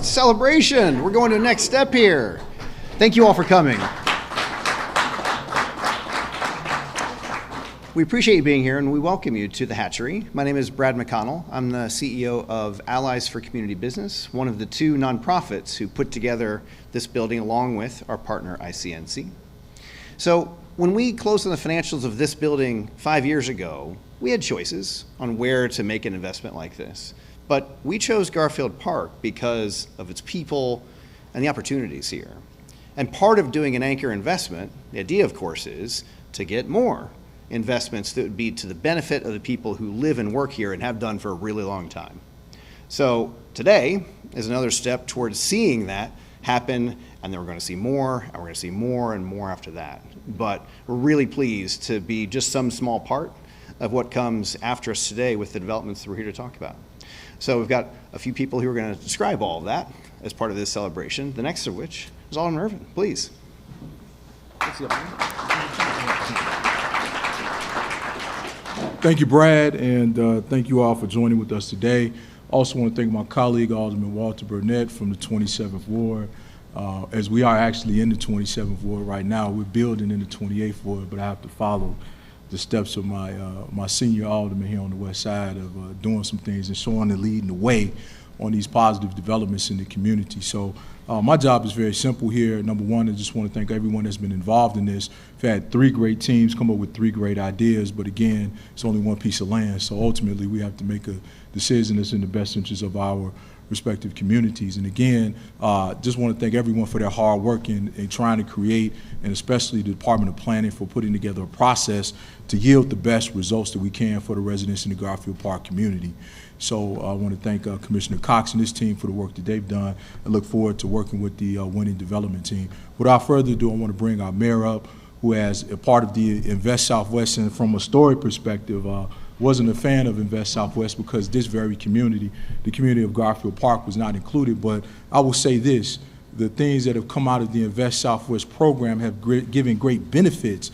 Celebration. We're going to the next step here. Thank you all for coming. We appreciate you being here and we welcome you to the Hatchery. My name is Brad McConnell. I'm the CEO of Allies for Community Business, one of the two nonprofits who put together this building along with our partner ICNC. So when we closed on the financials of this building 5 years ago, we had choices on where to make an investment like this. But we chose Garfield Park because of its people and the opportunities here. And part of doing an anchor investment, the idea of course is to get more investments that would be to the benefit of the people who live and work here and have done for a really long time. So today is another step towards seeing that happen, and then we're going to see more, and we're going to see more and more after that. But we're really pleased to be just some small part of what comes after us today with the developments that we're here to talk about. So we've got a few people who are going to describe all of that as part of this celebration, the next of which is Alderman Irvin, please. Thank you, Brad, and thank you all for joining with us today. Also want to thank my colleague, Alderman Walter Burnett from the 27th Ward. As we are actually in the 27th Ward right now, we're building in the 28th Ward, but I have to follow the steps of my senior alderman here on the west side of doing some things and showing and leading the way on these positive developments in the community. So my job is very simple here. Number one, I just want to thank everyone that's been involved in this. We've had 3 great teams come up with 3 great ideas, but again, it's only one piece of land. So ultimately, we have to make a decision that's in the best interest of our respective communities. And again, just want to thank everyone for their hard work in trying to create, and especially the Department of Planning for putting together a process to yield the best results that we can for the residents in the Garfield Park community. So I want to thank Commissioner Cox and his team for the work that they've done, and look forward to working with the winning development team. Without further ado, I want to bring our mayor up, who as a part of the Invest Southwest, and from a story perspective, wasn't a fan of Invest Southwest because this very community, the community of Garfield Park, was not included. But I will say this, the things that have come out of the Invest Southwest program have given great benefits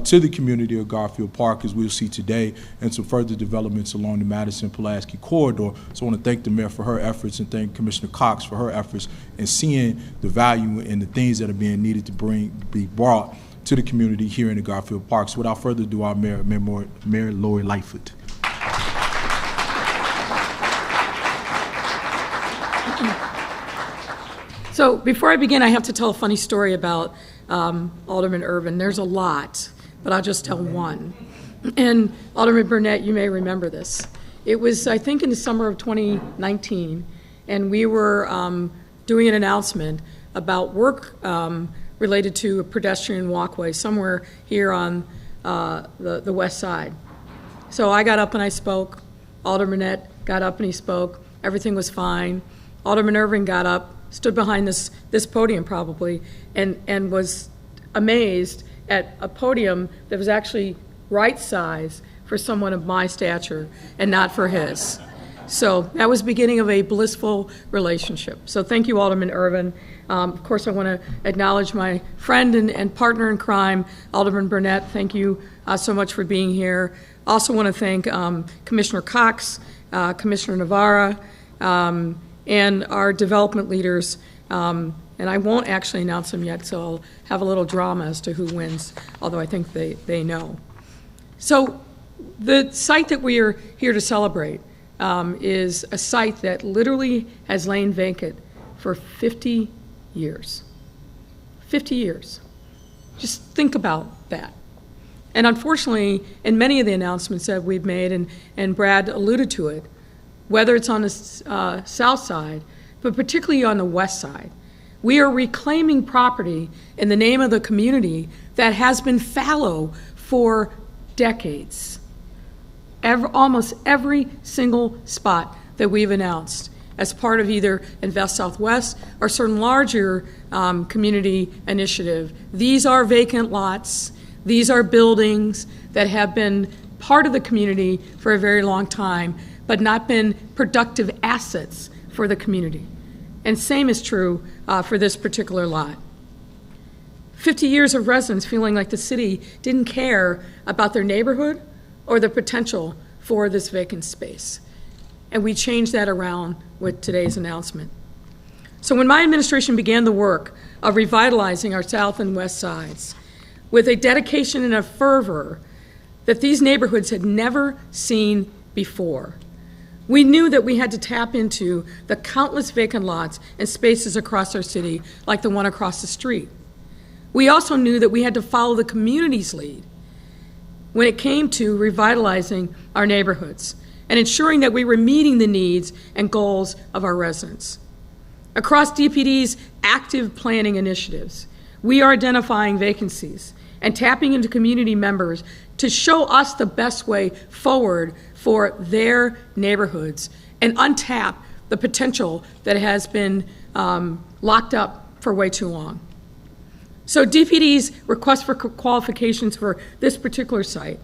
to the community of Garfield Park, as we'll see today, and some further developments along the Madison-Pulaski corridor. So I want to thank the mayor for her efforts and thank Commissioner Cox for her efforts in seeing the value and the things that are being needed to be brought to the community here in the Garfield Park. So without further ado, our Mayor Lori Lightfoot. So before I begin, I have to tell a funny story about Alderman Irvin. There's a lot, but I'll just tell one. And Alderman Burnett, you may remember this. It was, I think, in the summer of 2019, and we were doing an announcement about work related to a pedestrian walkway somewhere here on the west side. So I got up and I spoke. Alderman Burnett got up and he spoke. Everything was fine. Alderman Irvin got up, stood behind this podium probably, and was amazed at a podium that was actually right size for someone of my stature and not for his. So that was the beginning of a blissful relationship. So thank you, Alderman Irvin. Of course, I want to acknowledge my friend and partner in crime, Alderman Burnett. Thank you so much for being here. Also want to thank Commissioner Cox, Commissioner Navarra, and our development leaders. And I won't actually announce them yet, so I'll have a little drama as to who wins, although I think they know. So the site that we are here to celebrate is a site that literally has lain vacant for 50 years. 50 years. Just think about that. And unfortunately, in many of the announcements that we've made, and Brad alluded to it, whether it's on the south side, but particularly on the west side, we are reclaiming property in the name of the community that has been fallow for decades. Almost every single spot that we've announced as part of either Invest Southwest or certain larger community initiative, these are vacant lots. These are buildings that have been part of the community for a very long time, but not been productive assets for the community. And same is true for this particular lot. 50 years of residents feeling like the city didn't care about their neighborhood or the potential for this vacant space. And we changed that around with today's announcement. So when my administration began the work of revitalizing our south and west sides with a dedication and a fervor that these neighborhoods had never seen before, we knew that we had to tap into the countless vacant lots and spaces across our city, like the one across the street. We also knew that we had to follow the community's lead when it came to revitalizing our neighborhoods and ensuring that we were meeting the needs and goals of our residents. Across DPD's active planning initiatives, we are identifying vacancies and tapping into community members to show us the best way forward for their neighborhoods and untap the potential that has been locked up for way too long. So DPD's request for qualifications for this particular site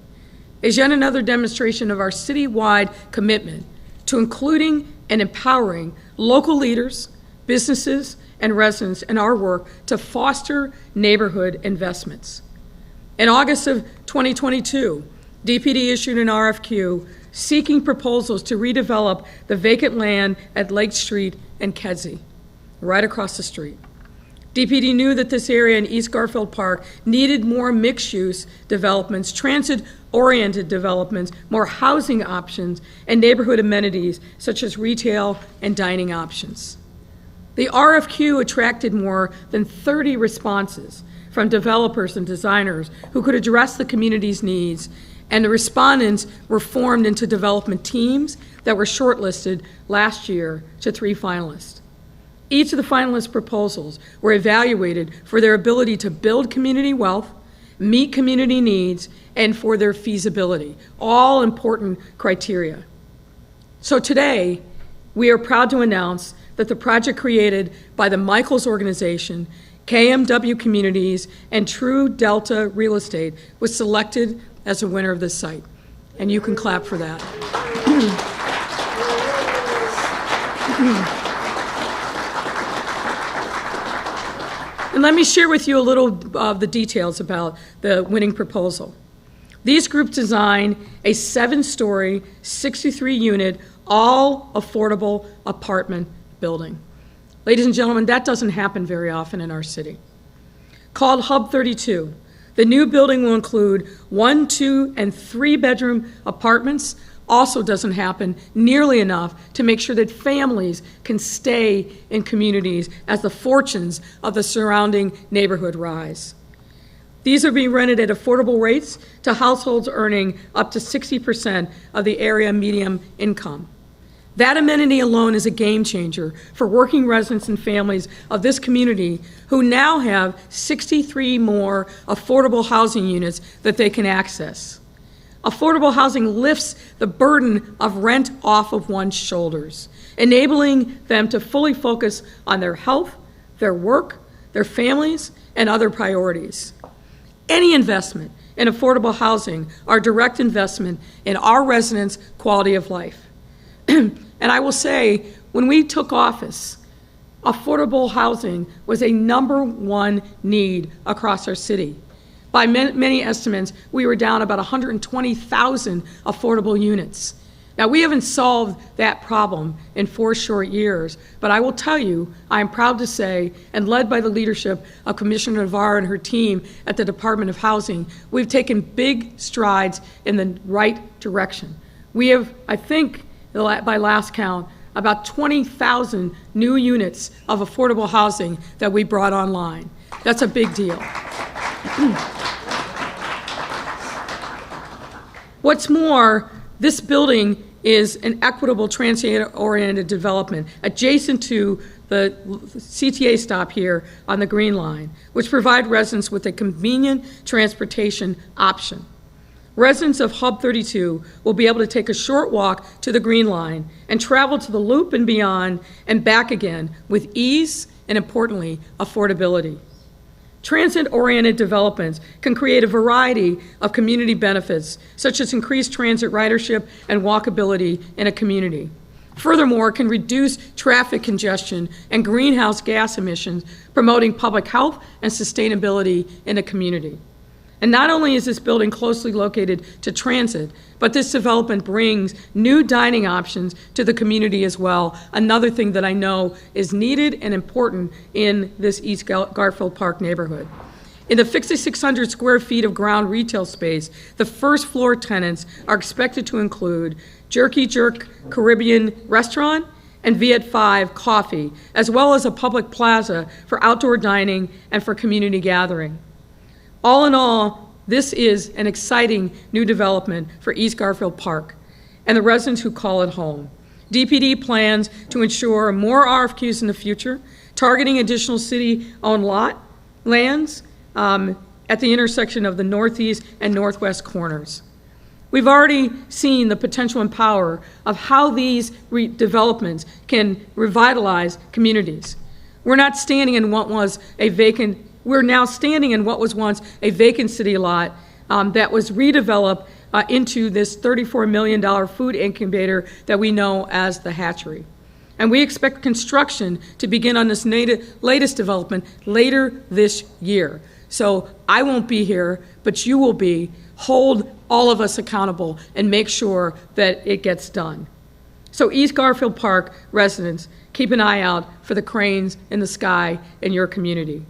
is yet another demonstration of our citywide commitment to including and empowering local leaders, businesses, and residents in our work to foster neighborhood investments. In August of 2022, DPD issued an RFQ seeking proposals to redevelop the vacant land at Lake Street and Kedzie, right across the street. DPD knew that this area in East Garfield Park needed more mixed-use developments, transit-oriented developments, more housing options, and neighborhood amenities such as retail and dining options. The RFQ attracted more than 30 responses from developers and designers who could address the community's needs, and the respondents were formed into development teams that were shortlisted last year to 3 finalists. Each of the finalist proposals were evaluated for their ability to build community wealth, meet community needs, and for their feasibility, all important criteria. So today, we are proud to announce that the project created by the Michaels Organization, KMW Communities, and True Delta Real Estate was selected as the winner of this site. And you can clap for that. And let me share with you a little of the details about the winning proposal. These groups designed a 7-story, 63-unit, all affordable apartment building. Ladies and gentlemen, that doesn't happen very often in our city. Called Hub 32, the new building will include 1, 2, and 3-bedroom apartments. Also doesn't happen nearly enough to make sure that families can stay in communities as the fortunes of the surrounding neighborhood rise. These are being rented at affordable rates to households earning up to 60% of the area median income. That amenity alone is a game changer for working residents and families of this community who now have 63 more affordable housing units that they can access. Affordable housing lifts the burden of rent off of one's shoulders, enabling them to fully focus on their health, their work, their families, and other priorities. Any investment in affordable housing are direct investment in our residents' quality of life. And I will say, when we took office, affordable housing was a #1 need across our city. By many estimates, we were down about 120,000 affordable units. Now, we haven't solved that problem in 4 short years, but I will tell you, I am proud to say, and led by the leadership of Commissioner Navarro and her team at the Department of Housing, we've taken big strides in the right direction. We have, I think, by last count, about 20,000 new units of affordable housing that we brought online. That's a big deal. What's more, this building is an equitable transit-oriented development adjacent to the CTA stop here on the Green Line, which provide residents with a convenient transportation option. Residents of Hub 32 will be able to take a short walk to the Green Line and travel to the Loop and beyond and back again with ease and, importantly, affordability. Transit-oriented developments can create a variety of community benefits, such as increased transit ridership and walkability in a community. Furthermore, it can reduce traffic congestion and greenhouse gas emissions, promoting public health and sustainability in a community. And not only is this building closely located to transit, but this development brings new dining options to the community as well, another thing that I know is needed and important in this East Garfield Park neighborhood. In the 5,600 square feet of ground retail space, the first floor tenants are expected to include Jerky Jerk Caribbean Restaurant and Viet 5 Coffee, as well as a public plaza for outdoor dining and for community gathering. All in all, this is an exciting new development for East Garfield Park and the residents who call it home. DPD plans to ensure more RFQs in the future, targeting additional city-owned lands at the intersection of the northeast and northwest corners. We've already seen the potential and power of how these developments can revitalize communities. We're now standing in what was once a vacant city lot that was redeveloped into this $34 million food incubator that we know as the Hatchery. And we expect construction to begin on this latest development later this year. So I won't be here, but you will be. Hold all of us accountable and make sure that it gets done. So East Garfield Park residents, keep an eye out for the cranes in the sky in your community.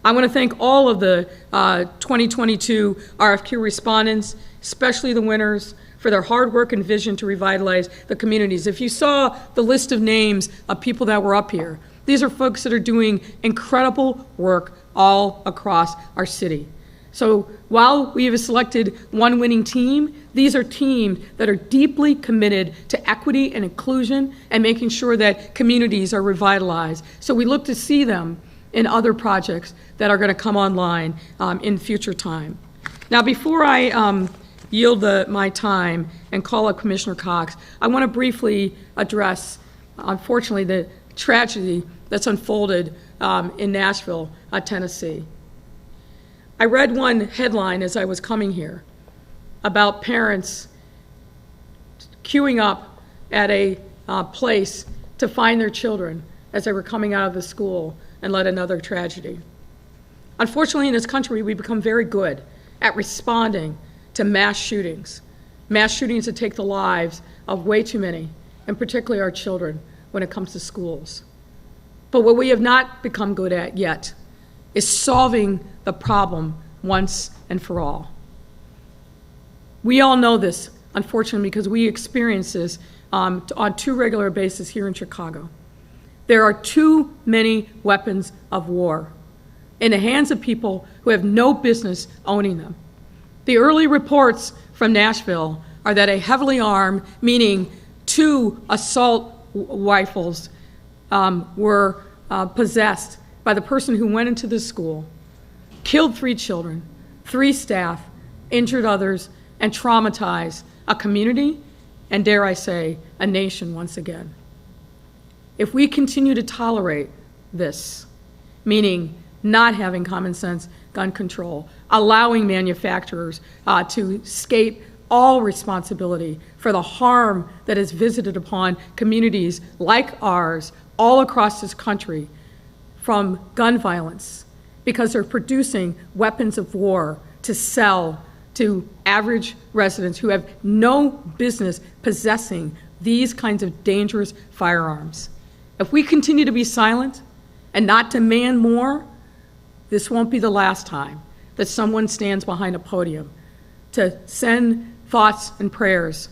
I want to thank all of the 2022 RFQ respondents, especially the winners, for their hard work and vision to revitalize the communities. If you saw the list of names of people that were up here, these are folks that are doing incredible work all across our city. So while we have selected one winning team, these are teams that are deeply committed to equity and inclusion and making sure that communities are revitalized. So we look to see them in other projects that are going to come online in future time. Now, before I yield my time and call up Commissioner Cox, I want to briefly address, unfortunately, the tragedy that's unfolded in Nashville, Tennessee. I read one headline as I was coming here about parents queuing up at a place to find their children as they were coming out of the school and led another tragedy. Unfortunately, in this country, we've become very good at responding to mass shootings that take the lives of way too many, and particularly our children, when it comes to schools. But what we have not become good at yet is solving the problem once and for all. We all know this, unfortunately, because we experience this on too regular basis here in Chicago. There are too many weapons of war in the hands of people who have no business owning them. The early reports from Nashville are that a heavily armed, meaning 2 assault rifles, were possessed by the person who went into the school, killed 3 children, 3 staff, injured others, and traumatized a community and, dare I say, a nation once again. If we continue to tolerate this, meaning not having common sense gun control, allowing manufacturers to escape all responsibility for the harm that is visited upon communities like ours all across this country from gun violence, because they're producing weapons of war to sell to average residents who have no business possessing these kinds of dangerous firearms. If we continue to be silent and not demand more, this won't be the last time that someone stands behind a podium to send thoughts and prayers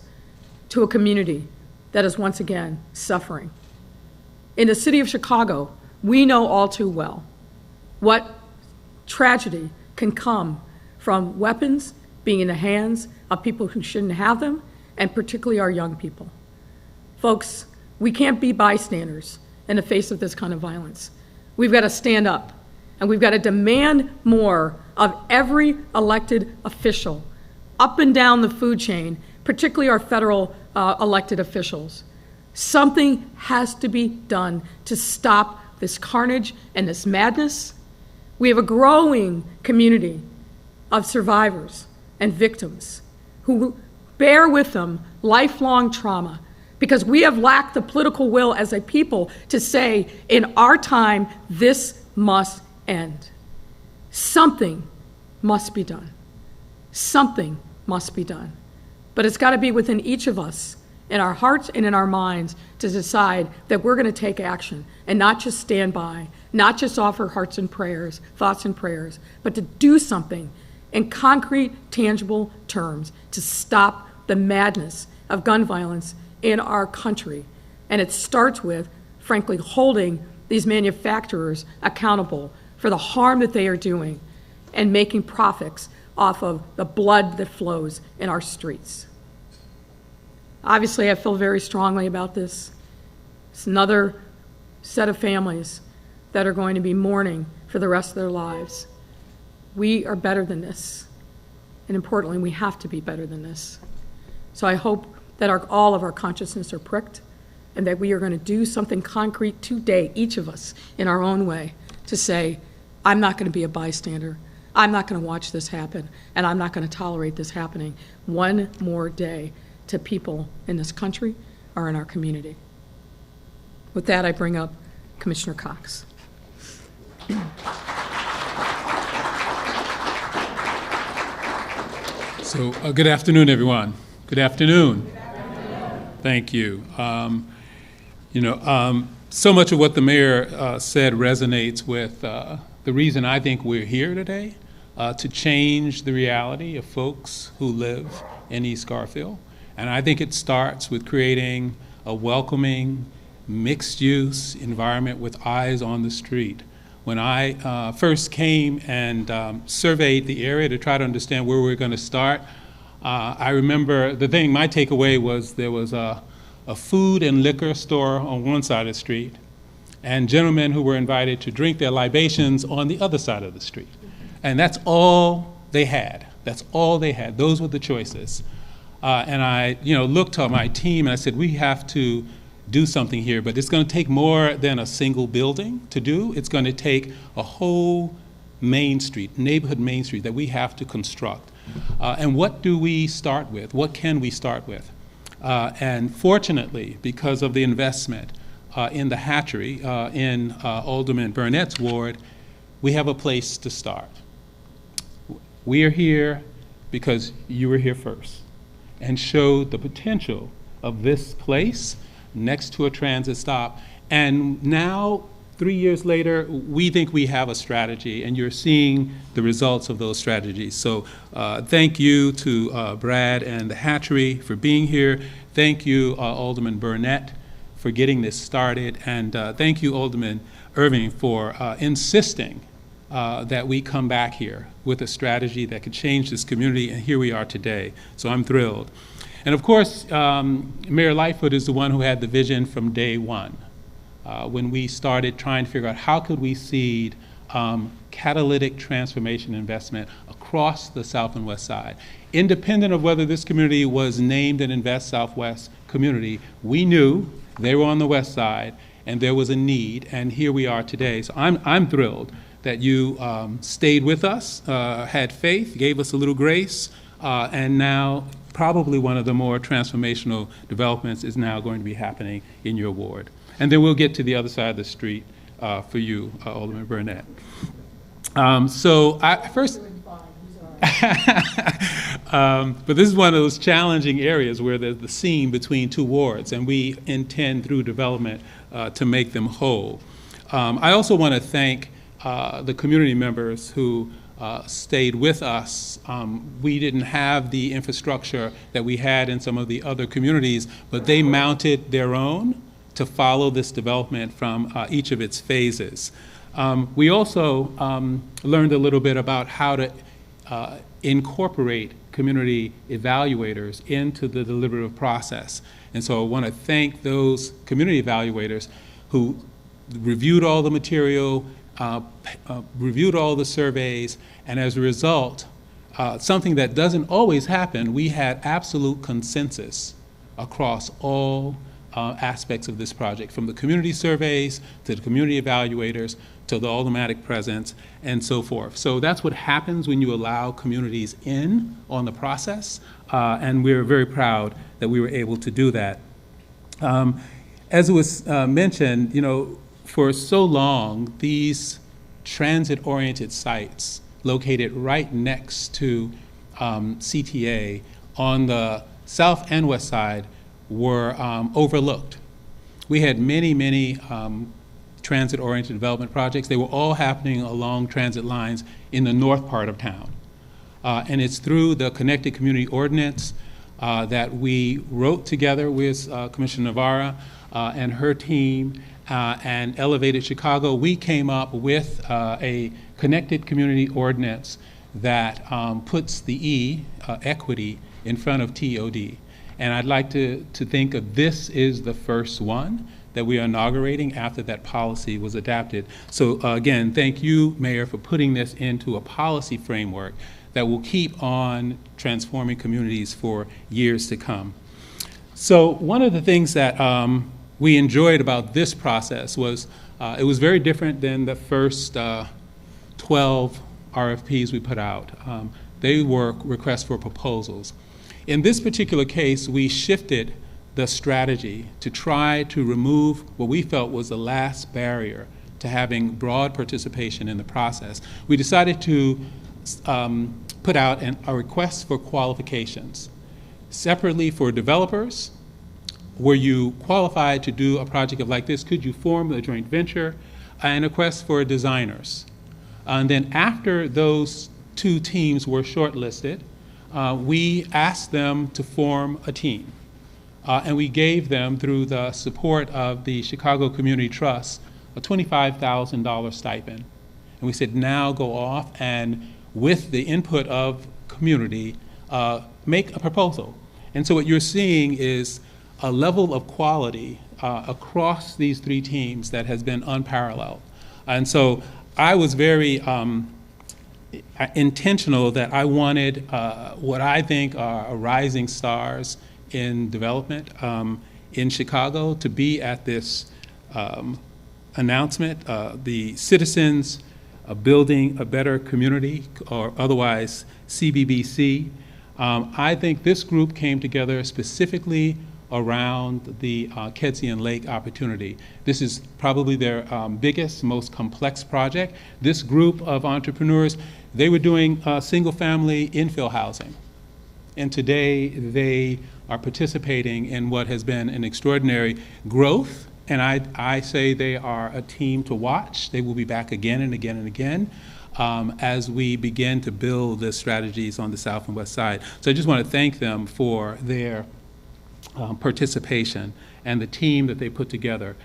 to a community that is once again suffering. In the city of Chicago, we know all too well what tragedy can come from weapons being in the hands of people who shouldn't have them, and particularly our young people. Folks, we can't be bystanders in the face of this kind of violence. We've got to stand up, and we've got to demand more of every elected official up and down the food chain, particularly our federal elected officials. Something has to be done to stop this carnage and this madness. We have a growing community of survivors and victims who bear with them lifelong trauma because we have lacked the political will as a people to say, in our time, this must end. Something must be done. Something must be done. But it's got to be within each of us, in our hearts and in our minds, to decide that we're going to take action and not just stand by, not just offer hearts and prayers, thoughts and prayers, but to do something in concrete, tangible terms to stop the madness of gun violence in our country. And it starts with, frankly, holding these manufacturers accountable for the harm that they are doing and making profits off of the blood that flows in our streets. Obviously, I feel very strongly about this. It's another set of families that are going to be mourning for the rest of their lives. We are better than this. And importantly, we have to be better than this. So I hope that all of our consciousness are pricked and that we are going to do something concrete today, each of us, in our own way, to say, I'm not going to be a bystander. I'm not going to watch this happen, and I'm not going to tolerate this happening one more day to people in this country or in our community. With that, I bring up Commissioner Cox. So, good afternoon, everyone. Good afternoon. Thank you. So much of what the mayor said resonates with the reason I think we're here today, to change the reality of folks who live in East Garfield. And I think it starts with creating a welcoming, mixed-use environment with eyes on the street. When I first came and surveyed the area to try to understand where we were going to start, I remember my takeaway was there was a food and liquor store on one side of the street and gentlemen who were invited to drink their libations on the other side of the street. And that's all they had. That's all they had. Those were the choices. And I looked to my team and I said, we have to do something here, but it's going to take more than a single building to do. It's going to take a whole main street, neighborhood main street that we have to construct. And what do we start with? What can we start with? And fortunately, because of the investment in the hatchery in Alderman Burnett's ward, we have a place to start. We are here because you were here first and showed the potential of this place next to a transit stop. And now, 3 years later, we think we have a strategy, and you're seeing the results of those strategies. So thank you to Brad and the hatchery for being here. Thank you, Alderman Burnett, for getting this started. And thank you, Alderman Irving, for insisting that we come back here with a strategy that could change this community, and here we are today. So I'm thrilled. And of course, Mayor Lightfoot is the one who had the vision from day one, when we started trying to figure out how could we seed catalytic transformation investment across the South and West Side. Independent of whether this community was named an Invest Southwest community, we knew they were on the West Side and there was a need, and here we are today. So I'm thrilled that you stayed with us, had faith, gave us a little grace, and now probably one of the more transformational developments is now going to be happening in your ward. And then we'll get to the other side of the street for you, Alderman Burnett. But this is one of those challenging areas where there's the seam between two wards, and we intend through development to make them whole. I also want to thank the community members who stayed with us. We didn't have the infrastructure that we had in some of the other communities, but they mounted their own to follow this development from each of its phases. We also learned a little bit about how to incorporate community evaluators into the deliberative process. And so I want to thank those community evaluators who reviewed all the material, reviewed all the surveys, and as a result, something that doesn't always happen, we had absolute consensus across all aspects of this project, from the community surveys to the community evaluators to the aldermanic presence and so forth. So that's what happens when you allow communities in on the process, and we're very proud that we were able to do that. As it was mentioned, for so long, these transit-oriented sites located right next to CTA on the south and west side were overlooked. We had many transit-oriented development projects. They were all happening along transit lines in the north part of town. And it's through the Connected Community Ordinance that we wrote together with Commissioner Navarra and her team and Elevated Chicago. We came up with a Connected Community Ordinance that puts the E, equity, in front of TOD. And I'd like to think of this is the first one that we are inaugurating after that policy was adapted. So again, thank you, Mayor, for putting this into a policy framework that will keep on transforming communities for years to come. So one of the things that we enjoyed about this process was it was very different than the first 12 RFPs we put out. They were requests for proposals. In this particular case, we shifted the strategy to try to remove what we felt was the last barrier to having broad participation in the process. We decided to put out a request for qualifications. Separately for developers, were you qualified to do a project like this? Could you form a joint venture? And a request for designers. And then after those two teams were shortlisted, we asked them to form a team. And we gave them, through the support of the Chicago Community Trust, a $25,000 stipend. And we said, now go off and, with the input of community, make a proposal. And so what you're seeing is a level of quality across these three teams that has been unparalleled. And so I was very intentional that I wanted what I think are rising stars in development in Chicago to be at this announcement. The Citizens Building a Better Community, or otherwise CBBC. I think this group came together specifically around the Kedzie Lake opportunity. This is probably their biggest, most complex project. This group of entrepreneurs, they were doing single-family infill housing. And today they are participating in what has been an extraordinary growth. And I say they are a team to watch. They will be back again and again and again as we begin to build the strategies on the south and west side. So I just want to thank them for their participation and the team that they put together.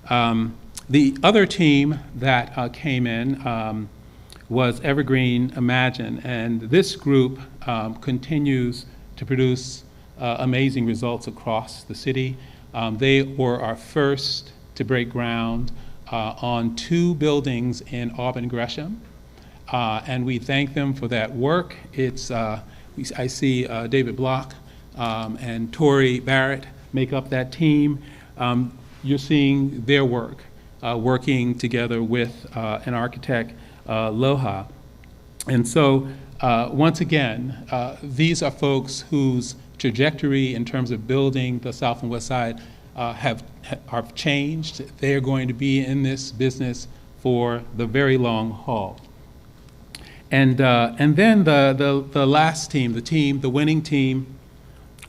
The other team that came in was Evergreen Imagine, and this group continues to produce amazing results across the city. They were our first to break ground on 2 buildings in Auburn Gresham, and we thank them for that work. It's I see David Block and Tori Barrett make up that team. You're seeing their work working together with an architect, Loha. And so once again, these are folks whose trajectory in terms of building the south and west side have changed. They are going to be in this business for the very long haul. And then the last team, the winning team,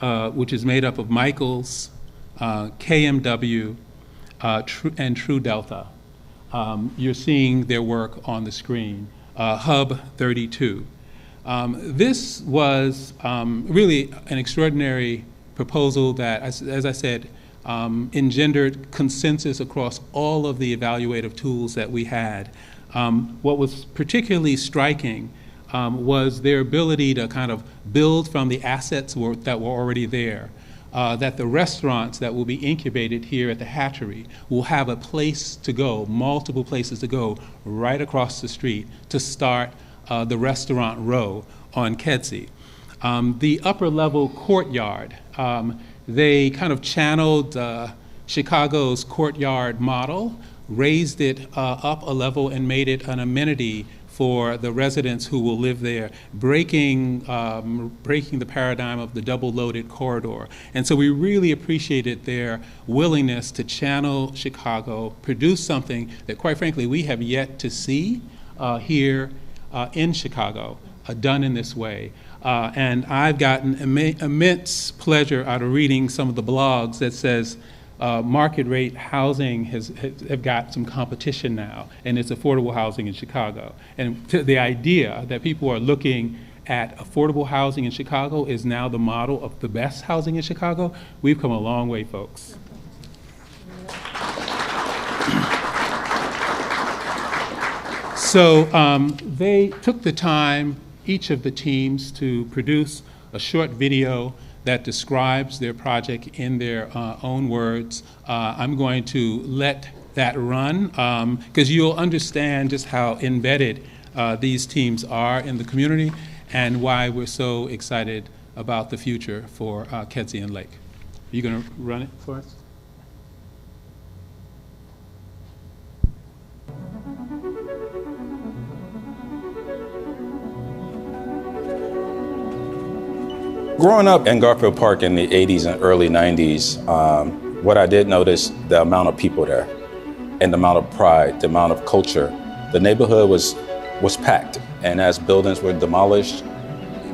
which is made up of Michaels, KMW, and True Delta. You're seeing their work on the screen, Hub 32. This was really an extraordinary proposal that, as I said, engendered consensus across all of the evaluative tools that we had. What was particularly striking was their ability to kind of build from the assets that were already there. That the restaurants that will be incubated here at the hatchery will have a place to go, multiple places to go, right across the street to start the restaurant row on Kedzie. The upper level courtyard, they kind of channeled Chicago's courtyard model, raised it up a level and made it an amenity for the residents who will live there, breaking the paradigm of the double-loaded corridor. And so we really appreciated their willingness to channel Chicago, produce something that, quite frankly, we have yet to see here in Chicago. done in this way. And I've gotten immense pleasure out of reading some of the blogs that says market rate housing have got some competition now, and it's affordable housing in Chicago. And the idea that people are looking at affordable housing in Chicago is now the model of the best housing in Chicago. We've come a long way, folks. So they took the time, each of the teams, to produce a short video that describes their project in their own words. I'm going to let that run because you'll understand just how embedded these teams are in the community and why we're so excited about the future for Kedzie and Lake. Are you going to run it for us? Growing up in Garfield Park in the 80s and early 90s, what I did notice, the amount of people there and the amount of pride, the amount of culture. The neighborhood was packed, and as buildings were demolished,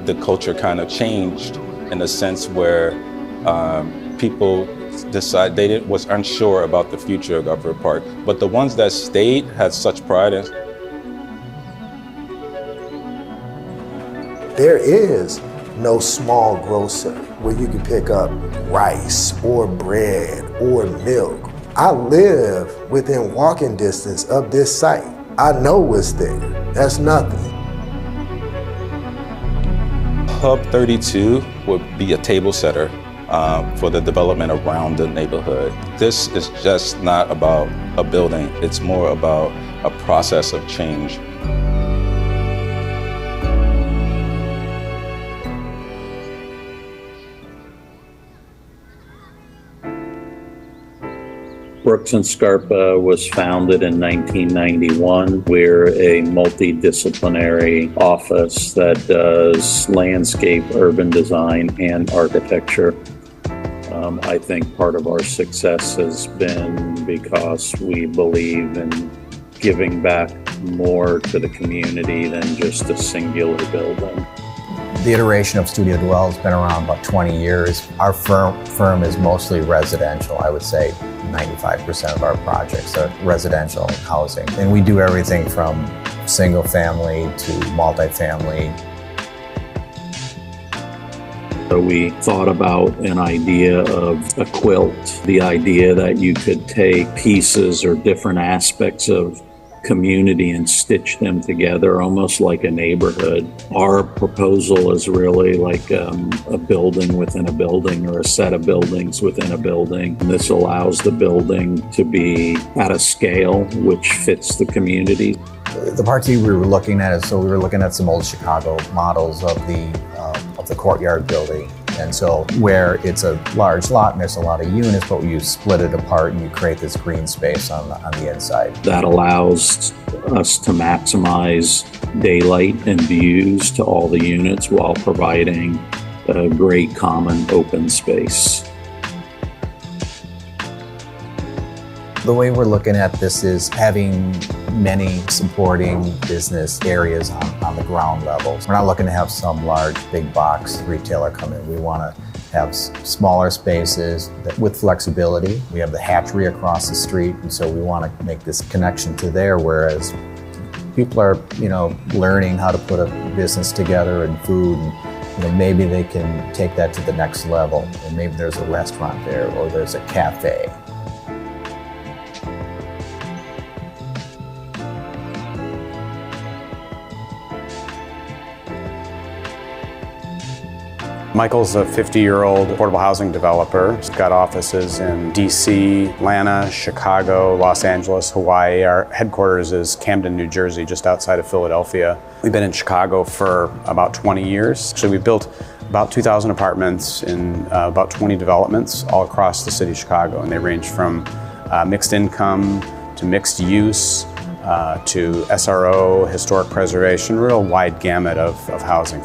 the culture kind of changed in a sense where people was unsure about the future of Garfield Park. But the ones that stayed had such pride in. There is no small grocer where you can pick up rice or bread or milk. I live within walking distance of this site. I know what's there. That's nothing. Hub 32 would be a table setter for the development around the neighborhood. This is just not about a building. It's more about a process of change. Brooks & Scarpa was founded in 1991. We're a multidisciplinary office that does landscape, urban design, and architecture. I think part of our success has been because we believe in giving back more to the community than just a singular building. The iteration of Studio Dwell has been around about 20 years. Our firm is mostly residential. I would say 95% of our projects are residential housing. And we do everything from single family to multifamily. So we thought about an idea of a quilt, the idea that you could take pieces or different aspects of community and stitch them together almost like a neighborhood. Our proposal is really like a building within a building or a set of buildings within a building. And this allows the building to be at a scale which fits the community. The parts we were looking at is, so we were looking at some old Chicago models of the courtyard building. And so where it's a large lot and there's a lot of units, but you split it apart and you create this green space on the inside. That allows us to maximize daylight and views to all the units while providing a great common open space. The way we're looking at this is having many supporting business areas on the ground levels. We're not looking to have some large big box retailer come in. We want to have smaller spaces with flexibility. We have the hatchery across the street, and so we want to make this connection to there, whereas people are, learning how to put a business together and food, and maybe they can take that to the next level. And maybe there's a restaurant there or there's a cafe. Michael's a 50-year-old affordable housing developer. He's got offices in DC, Atlanta, Chicago, Los Angeles, Hawaii. Our headquarters is Camden, New Jersey, just outside of Philadelphia. We've been in Chicago for about 20 years. So we built about 2,000 apartments in about 20 developments all across the city of Chicago. And they range from mixed income to mixed use to SRO, historic preservation, real wide gamut of housing.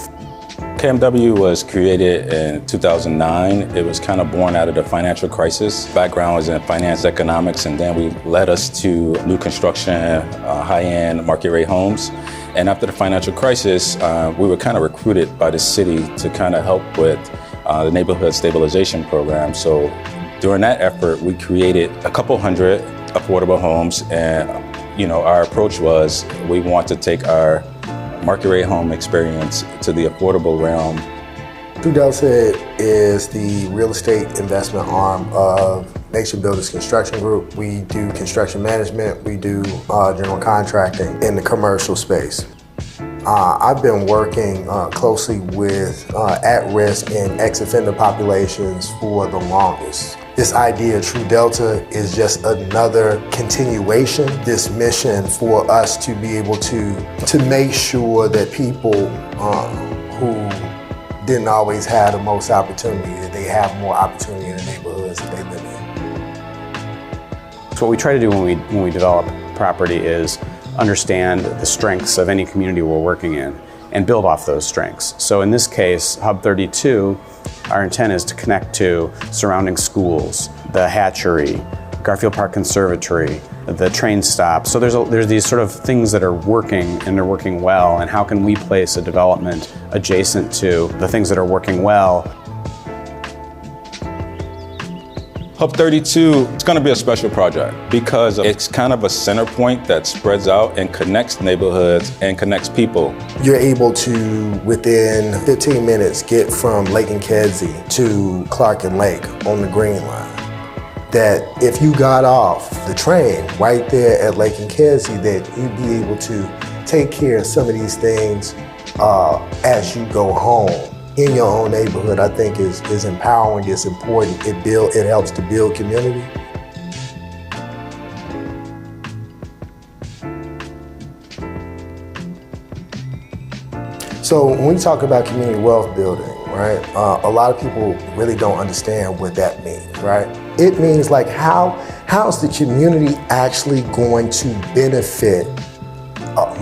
KMW was created in 2009. It was kind of born out of the financial crisis. Background was in finance economics, and then we led us to new construction, high-end market rate homes. And after the financial crisis, we were kind of recruited by the city to kind of help with the neighborhood stabilization program. So during that effort, we created a couple hundred affordable homes, and our approach was we want to take our market rate home experience to the affordable realm. Delta is the real estate investment arm of Nation Builders Construction Group. We do construction management, we do general contracting in the commercial space. I've been working closely with at-risk and ex-offender populations for the longest. This idea of True Delta is just another continuation, this mission for us to be able to make sure that people who didn't always have the most opportunity, that they have more opportunity in the neighborhoods that they live in. So what we try to do when we develop property is understand the strengths of any community we're working in and build off those strengths. So in this case, Hub 32, our intent is to connect to surrounding schools, the hatchery, Garfield Park Conservatory, the train stop. So there's these sort of things that are working and they're working well, and how can we place a development adjacent to the things that are working well? Hub 32, it's going to be a special project because it's kind of a center point that spreads out and connects neighborhoods and connects people. You're able to, within 15 minutes, get from Lake and Kedzie to Clark and Lake on the Green Line. That if you got off the train right there at Lake and Kedzie, that you'd be able to take care of some of these things as you go home. In your own neighborhood, I think is empowering, it's important, it helps to build community. So when we talk about community wealth building, right, a lot of people really don't understand what that means, right? It means like how's the community actually going to benefit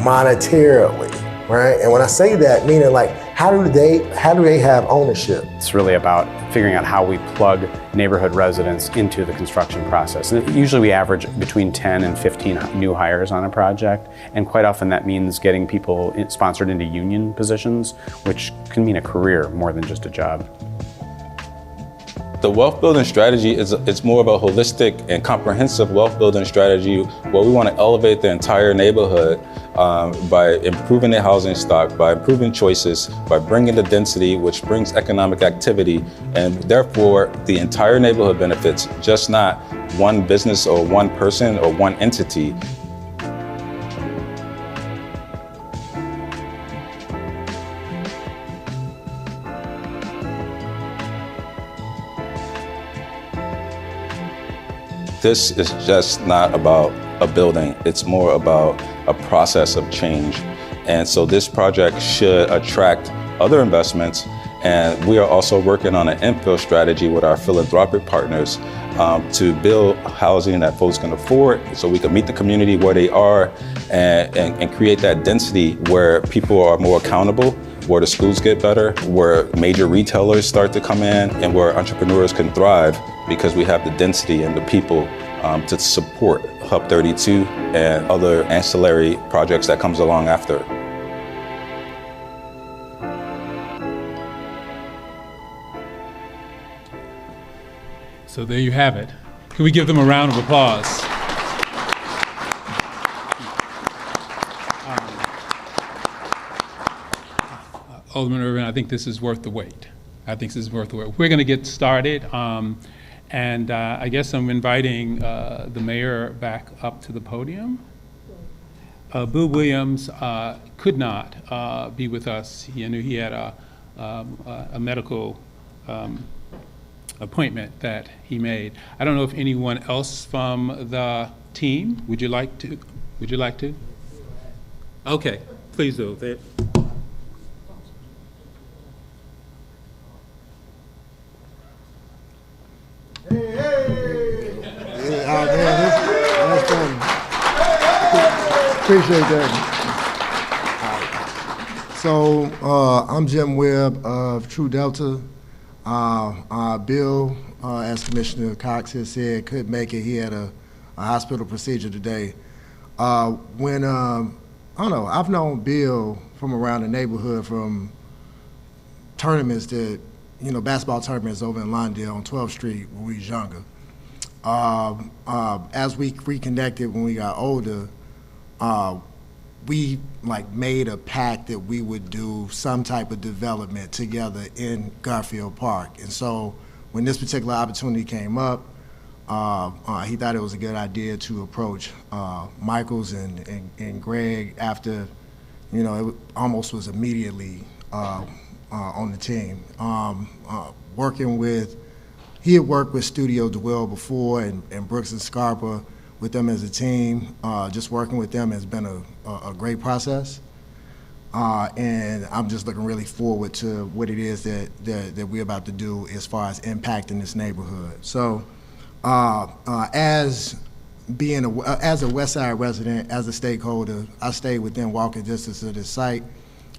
monetarily, right? And when I say that, meaning like, how do they have ownership? It's really about figuring out how we plug neighborhood residents into the construction process. And usually we average between 10 and 15 new hires on a project. And quite often that means getting people sponsored into union positions, which can mean a career more than just a job. The wealth building strategy it's more of a holistic and comprehensive wealth building strategy where we want to elevate the entire neighborhood by improving the housing stock, by improving choices, by bringing the density, which brings economic activity, and therefore the entire neighborhood benefits, just not one business or one person or one entity. This is just not about a building, it's more about a process of change. And so this project should attract other investments, and we are also working on an infill strategy with our philanthropic partners to build housing that folks can afford so we can meet the community where they are and create that density where people are more accountable, where the schools get better, where major retailers start to come in, and where entrepreneurs can thrive because we have the density and the people to support Hub 32 and other ancillary projects that comes along after. So there you have it. Can we give them a round of applause? Alderman Irvin, I think this is worth the wait. I think this is worth the wait. We're going to get started, and I guess I'm inviting the mayor back up to the podium. Boo Williams could not be with us. He knew he had a medical appointment that he made. I don't know if anyone else from the team, would you like to? Would you like to? Okay, please do. That's fun. Appreciate that. So I'm Jim Webb of True Delta. Bill, as Commissioner Cox has said, couldn't make it. He had a hospital procedure today. I don't know, I've known Bill from around the neighborhood from tournaments that, basketball tournaments over in Lawndale on 12th Street when we was younger. As we reconnected when we got older, we made a pact that we would do some type of development together in Garfield Park. And so when this particular opportunity came up, he thought it was a good idea to approach Michaels and Greg after, it almost was immediately on the team. He had worked with Studio Dwell before and Brooks and Scarpa with them as a team. Just working with them has been a great process. And I'm just looking really forward to what it is that we're about to do as far as impacting this neighborhood. So as a West Side resident, as a stakeholder, I stay within walking distance of this site.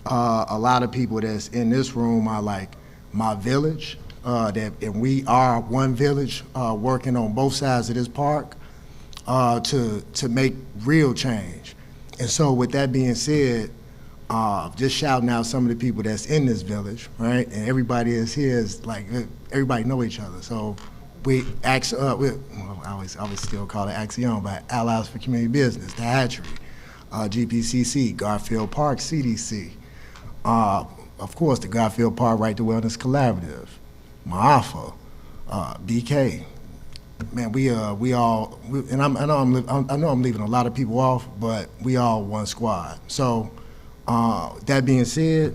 A lot of people that's in this room are like my village, and we are one village working on both sides of this park to make real change. And so with that being said, just shouting out some of the people that's in this village, right? And everybody is here is like, everybody know each other. So we I always still call it Axiom, but Allies for Community Business, the Hatchery, GPCC, Garfield Park, CDC, of course the Garfield Park Right to Wellness Collaborative, MAAFA, BK. Man, I know I'm leaving a lot of people off, but we all one squad. So that being said,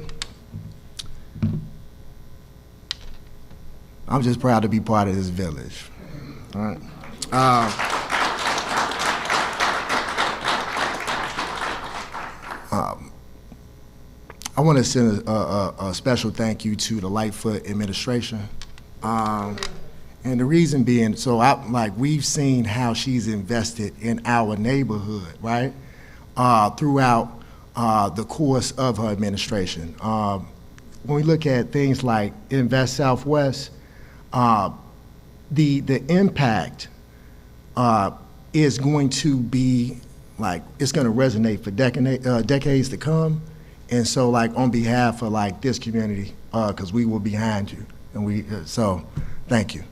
I'm just proud to be part of this village. All right. I want to send a special thank you to the Lightfoot administration. And the reason being, we've seen how she's invested in our neighborhood, right? Throughout the course of her administration. When we look at things like Invest Southwest, the impact is going to be it's going to resonate for decades to come. And so on behalf of this community, because we were behind you, and so thank you.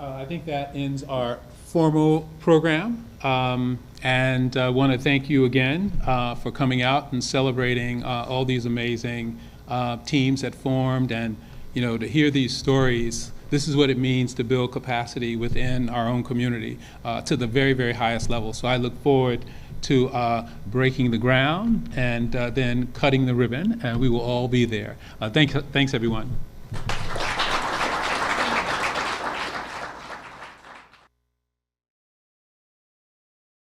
I think that ends our formal program, and I want to thank you again for coming out and celebrating all these amazing teams that formed, and to hear these stories. This is what it means to build capacity within our own community to the very, very highest level. So I look forward to breaking the ground and then cutting the ribbon, and we will all be there. Thanks everyone.